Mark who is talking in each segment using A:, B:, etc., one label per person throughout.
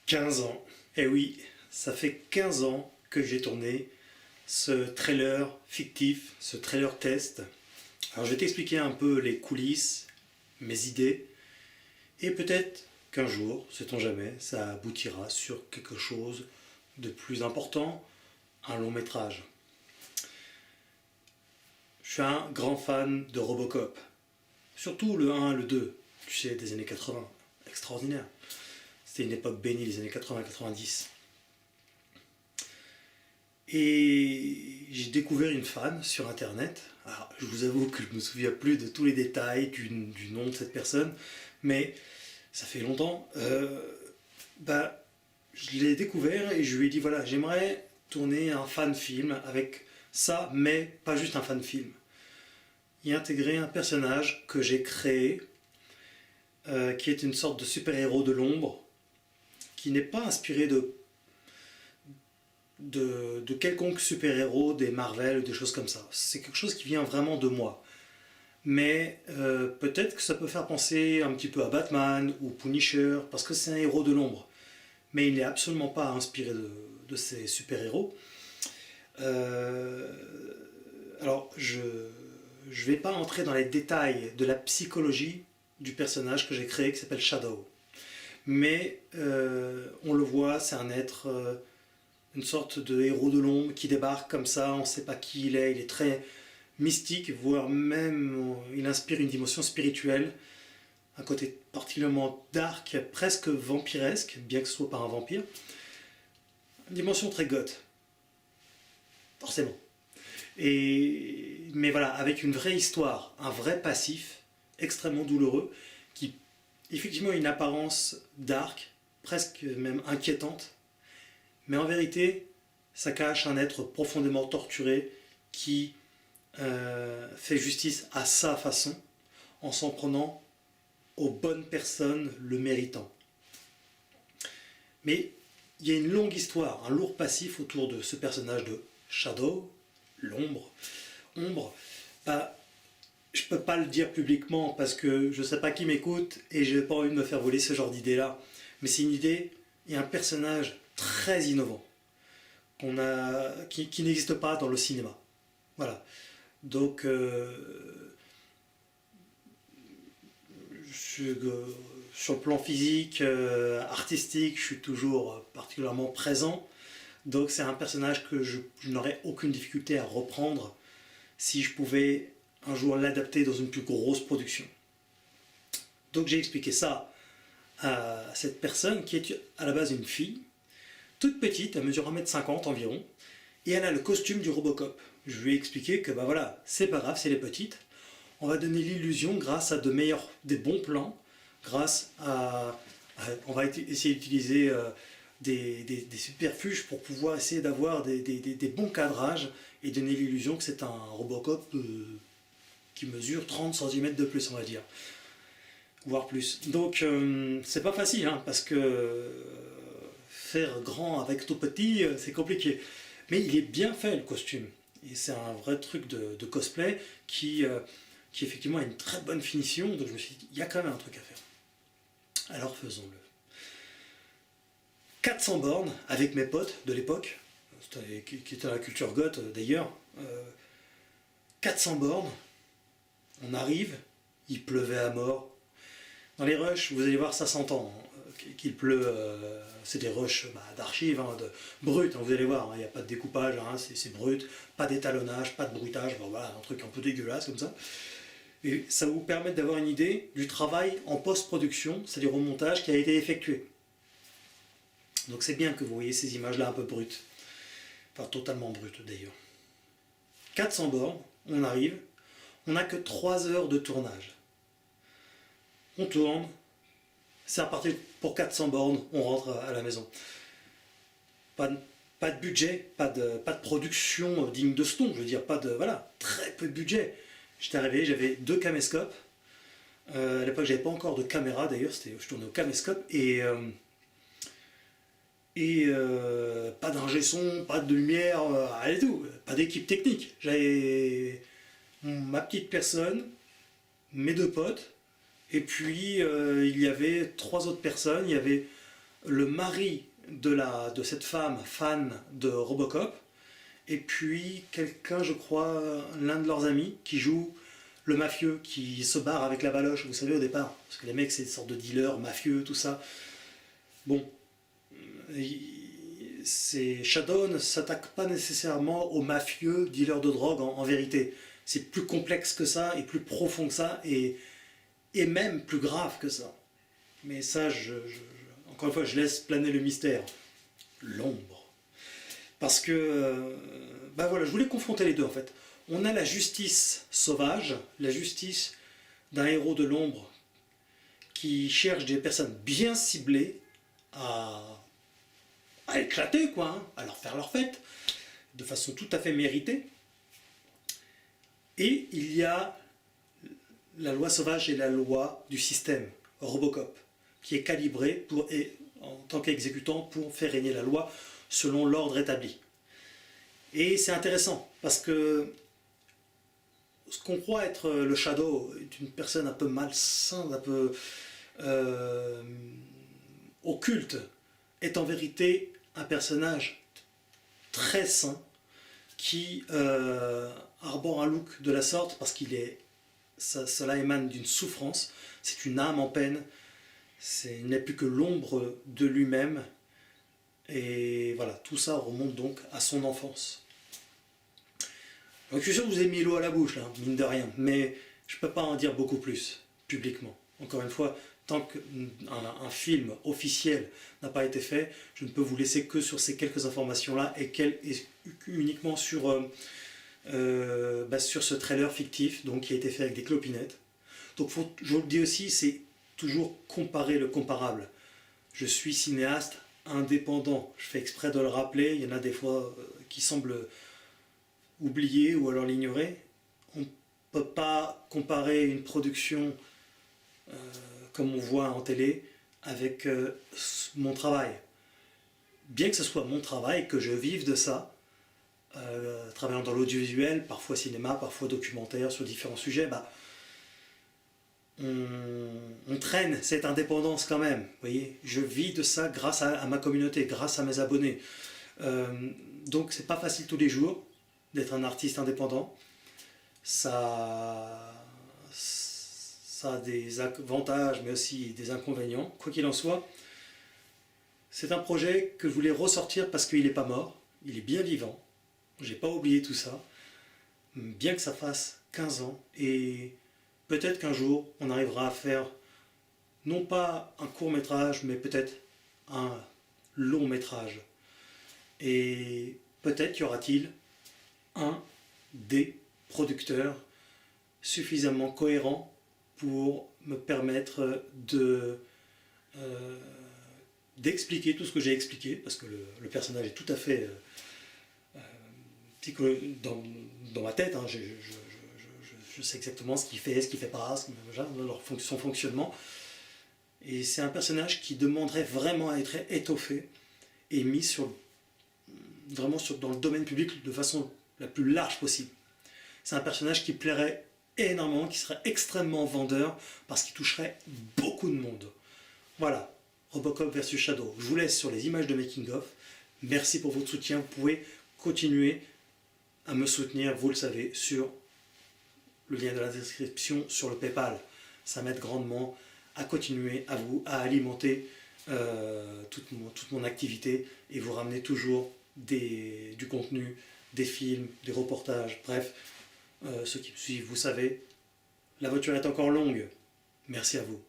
A: 15 ans. Et oui, ça fait 15 ans que j'ai tourné ce trailer fictif, ce trailer test. Alors je vais t'expliquer un peu les coulisses, mes idées, et peut-être qu'un jour, sait-on jamais, ça aboutira sur quelque chose de plus important, un long métrage. Je suis un grand fan de Robocop, surtout le 1 et le 2, tu sais, des années 80, extraordinaire. C'était une époque bénie, les années 80-90. Et j'ai découvert une fan sur internet. Alors, je vous avoue que je me souviens plus de tous les détails du nom de cette personne, mais ça fait longtemps. Je l'ai découvert et je lui ai dit voilà, j'aimerais tourner un fan film avec ça, mais pas juste un fan film. Y intégrer un personnage que j'ai créé, qui est une sorte de super-héros de l'ombre, qui n'est pas inspiré de quelconque super-héros des Marvel ou des choses comme ça. C'est quelque chose qui vient vraiment de moi. Mais peut-être que ça peut faire penser un petit peu à Batman ou Punisher, parce que c'est un héros de l'ombre. Mais il n'est absolument pas inspiré de ces super-héros. Alors, je ne vais pas entrer dans les détails de la psychologie du personnage que j'ai créé, qui s'appelle Shadow. Mais on le voit, c'est un être, une sorte de héros de l'ombre qui débarque comme ça, on ne sait pas qui il est très mystique, voire même il inspire une dimension spirituelle, un côté particulièrement dark, presque vampiresque, bien que ce soit pas un vampire. Une dimension très goth, forcément. Mais voilà, avec une vraie histoire, un vrai passif, extrêmement douloureux, qui effectivement a une apparence dark, presque même inquiétante, mais en vérité, ça cache un être profondément torturé qui fait justice à sa façon, en s'en prenant aux bonnes personnes le méritant. Mais il y a une longue histoire, un lourd passif autour de ce personnage de Shadow, l'ombre. Ombre, je ne peux pas le dire publiquement parce que je ne sais pas qui m'écoute et je n'ai pas envie de me faire voler ce genre d'idée-là. Mais c'est une idée et un personnage très innovant qui n'existe pas dans le cinéma. Voilà. Donc, sur le plan physique, artistique, je suis toujours particulièrement présent. Donc c'est un personnage que je n'aurais aucune difficulté à reprendre si je pouvais un jour l'adapter dans une plus grosse production. Donc j'ai expliqué ça à cette personne qui est à la base une fille, toute petite, elle mesure 1,50 m environ, et elle a le costume du Robocop. Je lui ai expliqué que voilà, c'est pas grave, c'est les petites. On va donner l'illusion grâce à des bons plans, grâce on va essayer d'utiliser des subterfuges pour pouvoir essayer d'avoir des bons cadrages et donner l'illusion que c'est un Robocop qui mesure 30 cm de plus, on va dire, voire plus. Donc c'est pas facile, hein, parce que faire grand avec tout petit, c'est compliqué. Mais il est bien fait, le costume. Et c'est un vrai truc de cosplay qui effectivement a une très bonne finition. Donc je me suis dit, il y a quand même un truc à faire. Alors faisons-le. 400 bornes avec mes potes de l'époque, qui étaient dans la culture goth d'ailleurs. 400 bornes, on arrive, il pleuvait à mort. Dans les rushs, vous allez voir, ça s'entend qu'il pleut. C'est des rushs d'archives, brut, vous allez voir, il n'y a pas de découpage, c'est brut, pas d'étalonnage, pas de bruitage, voilà, un truc un peu dégueulasse comme ça. Et ça va vous permettre d'avoir une idée du travail en post-production, c'est-à-dire au montage, qui a été effectué. Donc c'est bien que vous voyez ces images-là un peu brutes, enfin totalement brutes d'ailleurs. 400 bornes, on arrive, on n'a que 3 heures de tournage. On tourne, c'est reparti pour 400 bornes, on rentre à la maison. Pas de budget, pas de production digne de ce nom, je veux dire, voilà, très peu de budget. J'étais arrivé, j'avais 2 caméscopes. À l'époque, j'avais pas encore de caméra d'ailleurs, je tournais au caméscope et pas d'ingé son, pas de lumière, rien du tout, pas d'équipe technique. J'avais ma petite personne, mes 2 potes, et puis il y avait 3 autres personnes. Il y avait le mari de cette femme fan de Robocop, et puis quelqu'un, je crois, l'un de leurs amis, qui joue le mafieux, qui se barre avec la baloche, vous savez, au départ. Parce que les mecs, c'est des sortes de dealers, mafieux, tout ça. Bon, Shadow ne s'attaque pas nécessairement aux mafieux, dealers de drogue, en vérité. C'est plus complexe que ça, et plus profond que ça, et même plus grave que ça. Mais ça, encore une fois, je laisse planer le mystère. L'ombre. Parce que, ben voilà, je voulais confronter les deux en fait. On a la justice sauvage, la justice d'un héros de l'ombre qui cherche des personnes bien ciblées à éclater, quoi, hein, à leur faire leur fête, de façon tout à fait méritée. Et il y a la loi sauvage et la loi du système, Robocop, qui est calibrée en tant qu'exécutant pour faire régner la loi selon l'ordre établi. Et c'est intéressant, parce que ce qu'on croit être le Shadow est une personne un peu malsaine, un peu occulte, est en vérité un personnage très sain qui arbore un look de la sorte parce cela émane d'une souffrance, c'est une âme en peine, il n'est plus que l'ombre de lui-même, et voilà, tout ça remonte donc à son enfance. Donc je suis sûr que vous avez mis l'eau à la bouche, là, mine de rien, mais je ne peux pas en dire beaucoup plus, publiquement. Encore une fois, tant qu'un film officiel n'a pas été fait, je ne peux vous laisser que sur ces quelques informations-là, et uniquement sur ce trailer fictif, donc, qui a été fait avec des clopinettes. Donc je vous le dis aussi, c'est toujours comparer le comparable. Je suis cinéaste indépendant, je fais exprès de le rappeler, il y en a des fois qui semblent oublier ou alors l'ignorer. On ne peut pas comparer une production comme on voit en télé avec mon travail. Bien que ce soit mon travail, que je vive de ça, travaillant dans l'audiovisuel, parfois cinéma, parfois documentaire sur différents sujets, on traîne cette indépendance quand même. Vous voyez, je vis de ça grâce à ma communauté, grâce à mes abonnés. Donc c'est pas facile tous les jours d'être un artiste indépendant. Ça a des avantages mais aussi des inconvénients. Quoi qu'il en soit, c'est un projet que je voulais ressortir parce qu'il n'est pas mort, il est bien vivant. J'ai pas oublié tout ça, bien que ça fasse 15 ans, et peut-être qu'un jour on arrivera à faire non pas un court métrage mais peut-être un long métrage, et peut-être y aura-t-il un des producteurs suffisamment cohérent pour me permettre d'expliquer tout ce que j'ai expliqué, parce que le personnage est tout à fait dans ma tête, hein, je sais exactement ce qu'il fait pas, son fonctionnement, et c'est un personnage qui demanderait vraiment à être étoffé et mis dans le domaine public de façon la plus large possible. C'est un personnage qui plairait énormément, qui serait extrêmement vendeur, parce qu'il toucherait beaucoup de monde. Voilà, Robocop versus Shadow. Je vous laisse sur les images de making of. Merci pour votre soutien. Vous pouvez continuer à me soutenir, vous le savez, sur le lien de la description, sur le PayPal. Ça m'aide grandement à continuer à alimenter toute mon activité, et vous ramener toujours du contenu, des films, des reportages, bref. Ceux qui me suivent, vous savez, la voiture est encore longue. Merci à vous.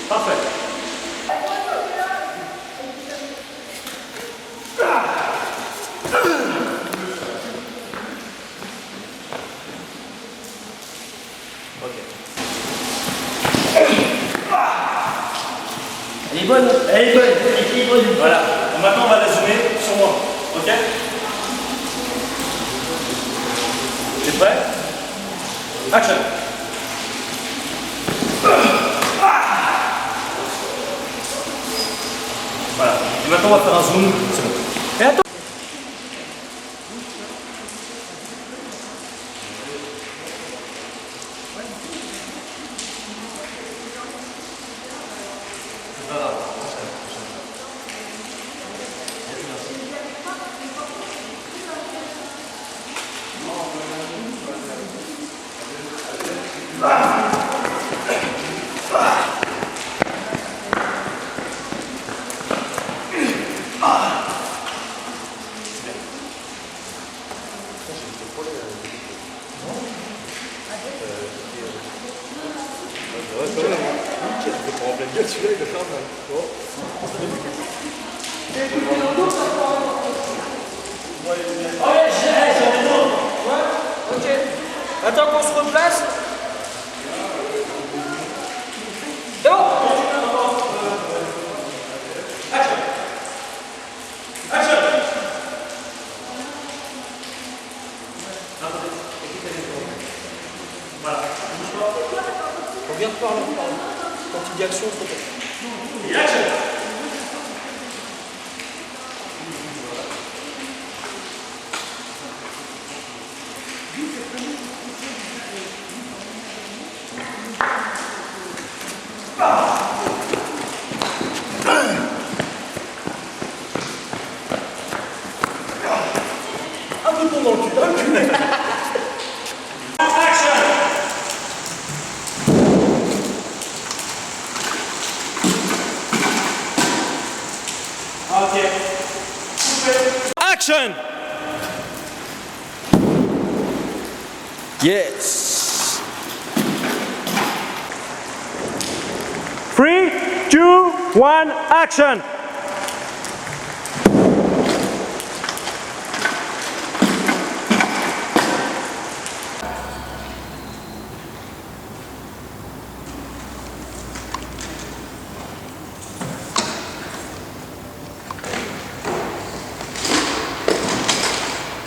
B: Parfait. est bonne. Elle est bonne. Elle est bonne.
C: Voilà. Donc maintenant, on va la zoomer sur moi. Ok? T'es prêt? Action! Voilà. Et maintenant, on va faire un zoom. C'est bon. Et attends!
B: Attends qu'on se replace. C'est bon.
C: Action! Action! Voilà.
B: Regarde par là. Quand tu dis action, c'est bon.
C: Et action!
B: Un peu de dans le cul.
C: Action! Ok. Action!
D: Yes.
C: 3, 2, 1, action!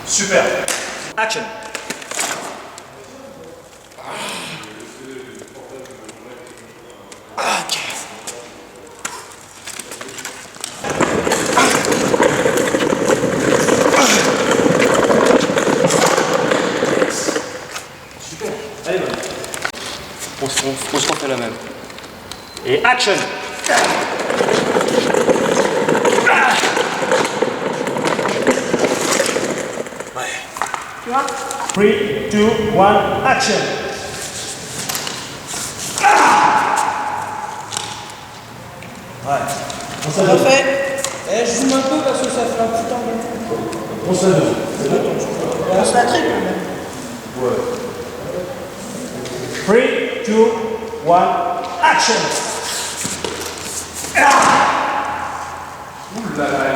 C: Super. Action. Super. Allez, bonne.
D: On se refait la même.
C: Et action.
B: Tu vois?
C: 3, 2, 1, action. Ouais.
B: Ça refait. Eh, je zoome un peu parce que ça fait un petit temps.
C: On se donne.
B: On se la triple même.
C: 3, 2, 1, action.
E: Ouh là là.